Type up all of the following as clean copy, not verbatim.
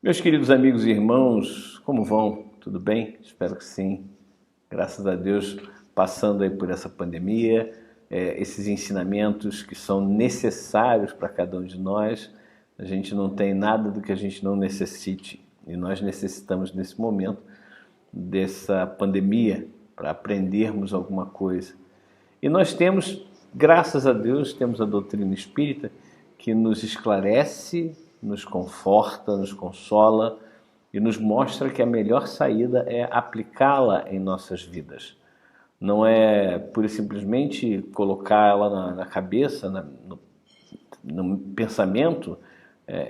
Meus queridos amigos e irmãos, como vão? Tudo bem? Espero que sim. Graças a Deus, passando aí por essa pandemia, esses ensinamentos que são necessários para cada um de nós, a gente não tem nada do que a gente não necessite. E nós necessitamos nesse momento dessa pandemia para aprendermos alguma coisa. E nós temos, graças a Deus, temos a doutrina espírita que nos esclarece, nos conforta, nos consola e nos mostra que a melhor saída é aplicá-la em nossas vidas. Não é pura e simplesmente colocar ela na cabeça, no pensamento,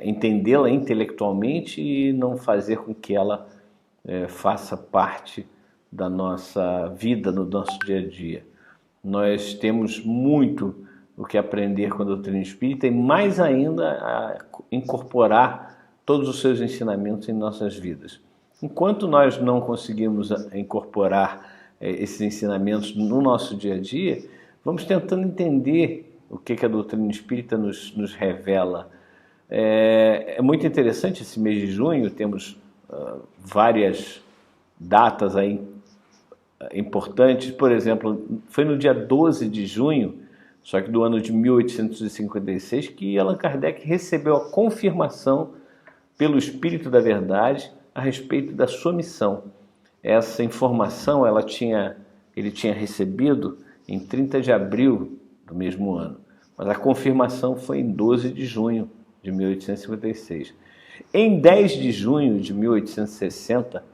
entendê-la intelectualmente e não fazer com que ela faça parte da nossa vida, no nosso dia a dia. Nós temos muito o que aprender com a doutrina espírita e mais ainda a incorporar todos os seus ensinamentos em nossas vidas. Enquanto nós não conseguimos incorporar esses ensinamentos no nosso dia a dia, vamos tentando entender o que a doutrina espírita nos revela. É muito interessante esse mês de junho, temos várias datas aí importantes. Por exemplo, foi no dia 12 de junho, só que do ano de 1856, que Allan Kardec recebeu a confirmação pelo Espírito da Verdade a respeito da sua missão. Essa informação ele tinha recebido em 30 de abril do mesmo ano, mas a confirmação foi em 12 de junho de 1856. Em 10 de junho de 1860,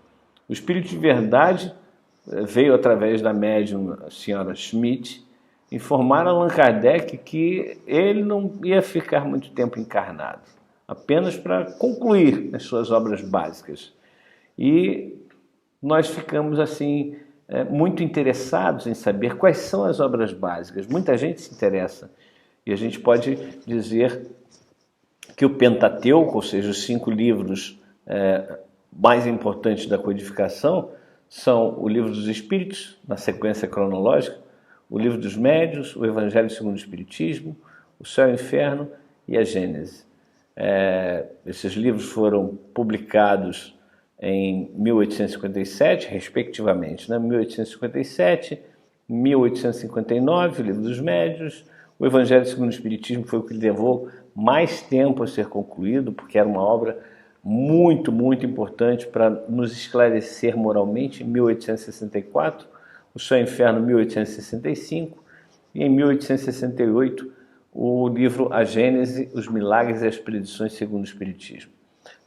o Espírito de Verdade veio através da médium a senhora Schmidt informar a Allan Kardec que ele não ia ficar muito tempo encarnado, apenas para concluir as suas obras básicas. E nós ficamos assim muito interessados em saber quais são as obras básicas. Muita gente se interessa e a gente pode dizer que o Pentateuco, ou seja, os 5 livros mais importantes da codificação, são o Livro dos Espíritos, na sequência cronológica, o Livro dos Médiuns, o Evangelho segundo o Espiritismo, o Céu e o Inferno e a Gênese. Esses livros foram publicados em 1857, respectivamente, né? 1857, 1859, o Livro dos Médiuns. O Evangelho segundo o Espiritismo foi o que levou mais tempo a ser concluído, porque era uma obra muito, muito importante para nos esclarecer moralmente, em 1864, o Céu e o Inferno, em 1865, e em 1868, o livro A Gênese, os Milagres e as Predições segundo o Espiritismo.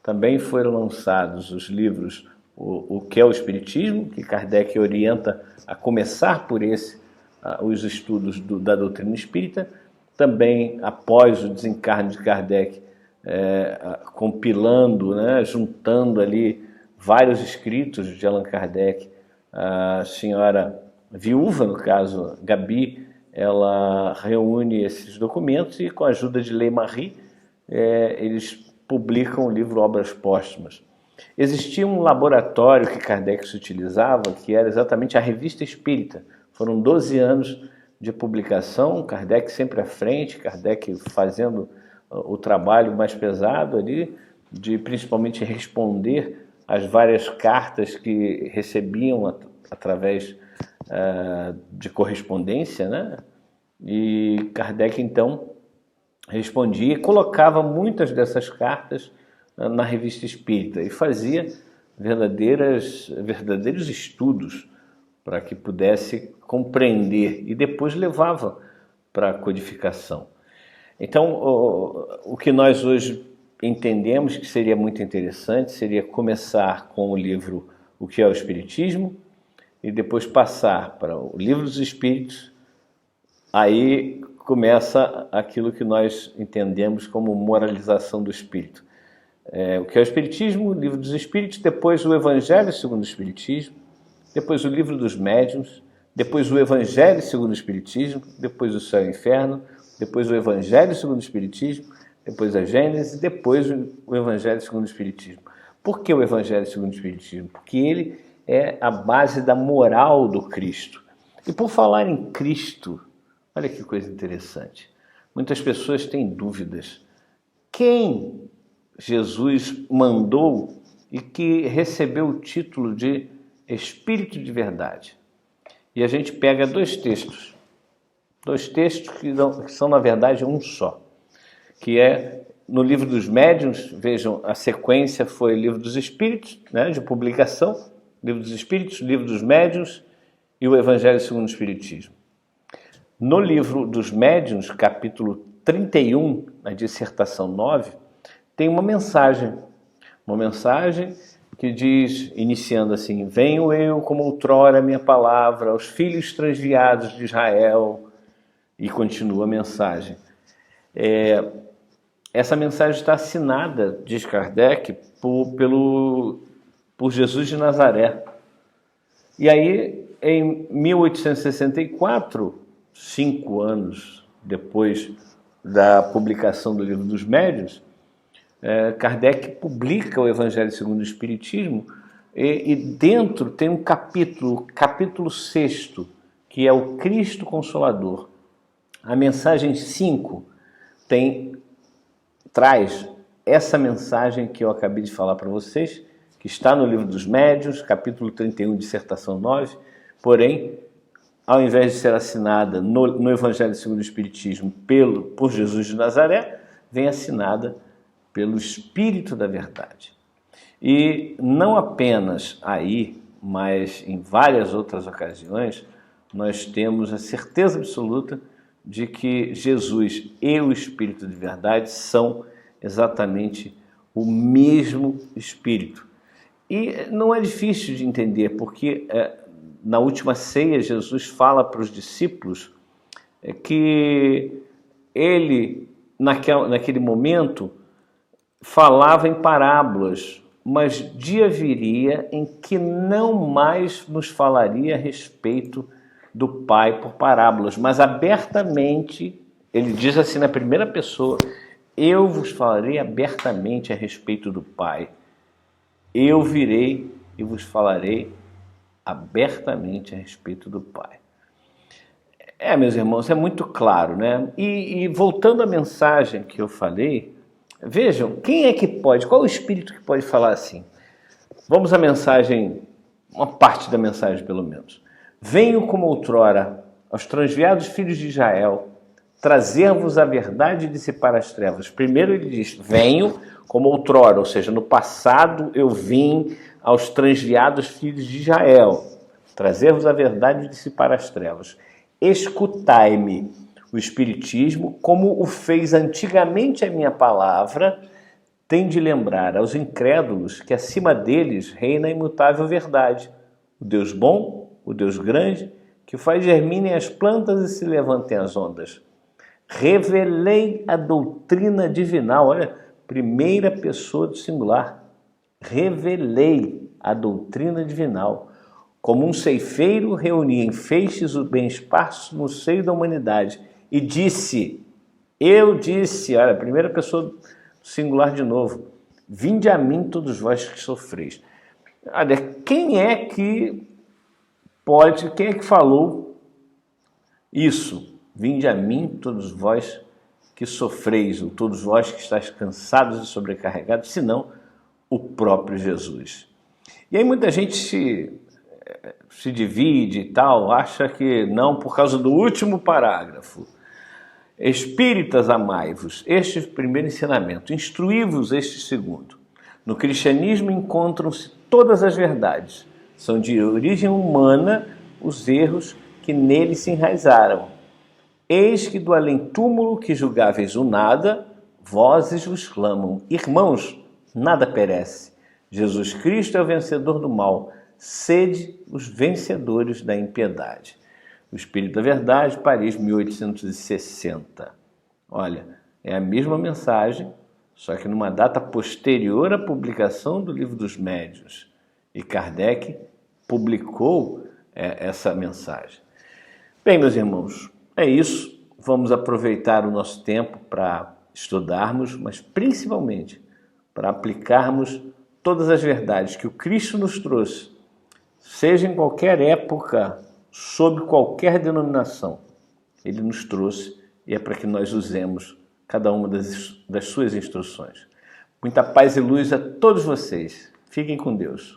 Também foram lançados os livros O que é o Espiritismo, que Kardec orienta a começar por os estudos da doutrina espírita. Também, após o desencarne de Kardec, compilando, juntando ali vários escritos de Allan Kardec, a senhora viúva, no caso Gabi, ela reúne esses documentos e, com a ajuda de Ley-Marie, eles publicam o livro Obras Póstumas. Existia um laboratório que Kardec se utilizava, que era exatamente a Revista Espírita. Foram 12 anos de publicação, Kardec sempre à frente, Kardec fazendo o trabalho mais pesado ali, de principalmente responder as várias cartas que recebiam através de correspondência, né? E Kardec, então, respondia e colocava muitas dessas cartas na Revista Espírita e fazia verdadeiros estudos para que pudesse compreender e depois levava para a codificação. Então, o que nós hoje entendemos que seria muito interessante seria começar com o livro O que é o Espiritismo e depois passar para o Livro dos Espíritos. Aí começa aquilo que nós entendemos como moralização do Espírito. O que é o Espiritismo, o Livro dos Espíritos, depois o Evangelho segundo o Espiritismo, depois o Livro dos Médiuns, depois o Evangelho segundo o Espiritismo, depois o Céu e o Inferno, depois o Evangelho segundo o Espiritismo, depois a Gênese, depois o Evangelho segundo o Espiritismo. Por que o Evangelho segundo o Espiritismo? Porque ele é a base da moral do Cristo. E por falar em Cristo, olha que coisa interessante. Muitas pessoas têm dúvidas. Quem Jesus mandou e que recebeu o título de Espírito de Verdade. E a gente pega dois textos que são na verdade um só, que é no Livro dos Médiuns. Vejam, a sequência foi Livro dos Espíritos, né, de publicação, Livro dos Espíritos, Livro dos Médiuns e o Evangelho segundo o Espiritismo. No Livro dos Médiuns, capítulo 31, na dissertação 9, tem uma mensagem que diz, iniciando assim: venho eu como outrora a minha palavra aos filhos transviados de Israel, e continua a mensagem. Essa mensagem está assinada, diz Kardec, por Jesus de Nazaré. E aí, em 1864, 5 anos depois da publicação do Livro dos Médiuns, Kardec publica o Evangelho segundo o Espiritismo, e dentro tem um capítulo 6, que é o Cristo Consolador. A mensagem 5 traz essa mensagem que eu acabei de falar para vocês, que está no Livro dos Médiuns, capítulo 31, dissertação 9, porém, ao invés de ser assinada no Evangelho segundo o Espiritismo por Jesus de Nazaré, vem assinada pelo Espírito da Verdade. E não apenas aí, mas em várias outras ocasiões, nós temos a certeza absoluta de que Jesus e o Espírito de Verdade são exatamente o mesmo Espírito. E não é difícil de entender, porque na última ceia Jesus fala para os discípulos que ele, naquele momento, falava em parábolas, mas dia viria em que não mais nos falaria a respeito do Pai por parábolas, mas abertamente, ele diz assim na primeira pessoa: eu vos falarei abertamente a respeito do Pai. Eu virei e vos falarei abertamente a respeito do Pai. Meus irmãos, é muito claro, né? E voltando à mensagem que eu falei, vejam, quem é que pode, qual é o espírito que pode falar assim? Vamos à mensagem, uma parte da mensagem pelo menos. Venho como outrora aos transviados filhos de Israel trazer-vos a verdade e dissipar as trevas. Primeiro ele diz, venho como outrora, ou seja, no passado eu vim aos transviados filhos de Israel, trazer-vos a verdade e dissipar as trevas. Escutai-me. O Espiritismo, como o fez antigamente a minha palavra, tem de lembrar aos incrédulos que acima deles reina a imutável verdade, o Deus bom, o Deus grande, que faz germinem as plantas e se levantem as ondas. Revelei a doutrina divinal, olha, primeira pessoa do singular. Revelei a doutrina divinal. Como um ceifeiro reunia em feixes o bem esparso no seio da humanidade e disse, eu disse, olha, primeira pessoa do singular de novo, vinde a mim todos vós que sofreis. Olha, quem é que falou isso? Vinde a mim todos vós que sofreis, ou todos vós que estáis cansados e sobrecarregados, senão o próprio Jesus. E aí muita gente se divide e tal, acha que não, por causa do último parágrafo. Espíritas, amai-vos, este é o primeiro ensinamento, instruí-vos este segundo. No cristianismo encontram-se todas as verdades, são de origem humana os erros que nele se enraizaram. Eis que do além-túmulo que julgáveis o nada, vozes vos clamam. Irmãos, nada perece. Jesus Cristo é o vencedor do mal. Sede os vencedores da impiedade. O Espírito da Verdade, Paris, 1860. Olha, é a mesma mensagem, só que numa data posterior à publicação do Livro dos Médiuns. E Kardec publicou essa mensagem. Bem, meus irmãos, é isso. Vamos aproveitar o nosso tempo para estudarmos, mas principalmente para aplicarmos todas as verdades que o Cristo nos trouxe, seja em qualquer época, sob qualquer denominação. Ele nos trouxe e é para que nós usemos cada uma das suas instruções. Muita paz e luz a todos vocês. Fiquem com Deus.